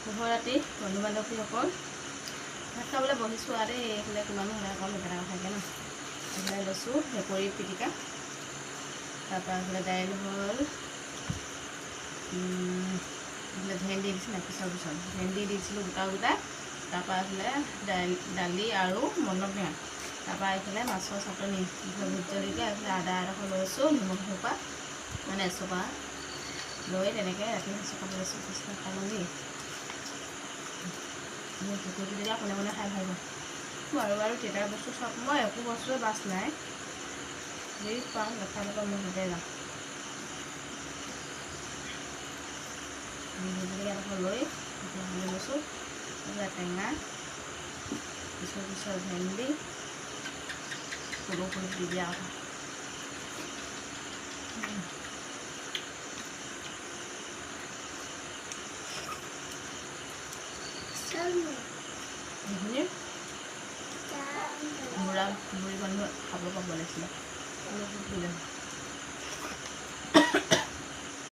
শুভ ৰাতি বন্ধু বান্ধৱীসকল। ভাত খাবলৈ বহিছোঁ আৰু দেই। এইফালে কিমান হ'লে অকণ বেলেগ থাকে ন। এইফালে লৈছোঁ ভেকুৰী পিটিকা, তাৰপৰা এইফালে দাইল হ'ল, এইফালে ভেন্দি দিছিলোঁ পিছত ভেন্দি দিছিলোঁ গোটা, তাৰপৰা এইফালে দালি আৰু মটৰমাহ, তাৰপৰা এইফালে মাছৰ চাটনি, এইফালে ভোট জলকীয়া, এইফালে আদা এডোখৰ লৈছোঁ, নিমখ এসোপা মানে এচপা লৈ তেনেকৈ ৰাতি সাঁজ খাব লৈছোঁ। চেষ্টা খাই লওঁ দেই। মোৰ ভেকুৰী পিটিকা কোনে কোনে খাই ভাল পাওঁ। মই বাৰু কেইটা বস্তু চব মই একো বস্তুৱে বাছ নাই, যি পাওঁ দেখা নাপাওঁ মই সেইতে যাওঁ। ভোট জলকীয়া এডোখৰ লৈ সানি লৈছোঁ, এইফালে টেঙা, পিছত ভেন্দি সৰু দি দিয়া কথা। সেইখিনি বুঢ়া বুঢ়ী মানুহে খাব পাব লাগিছিলে।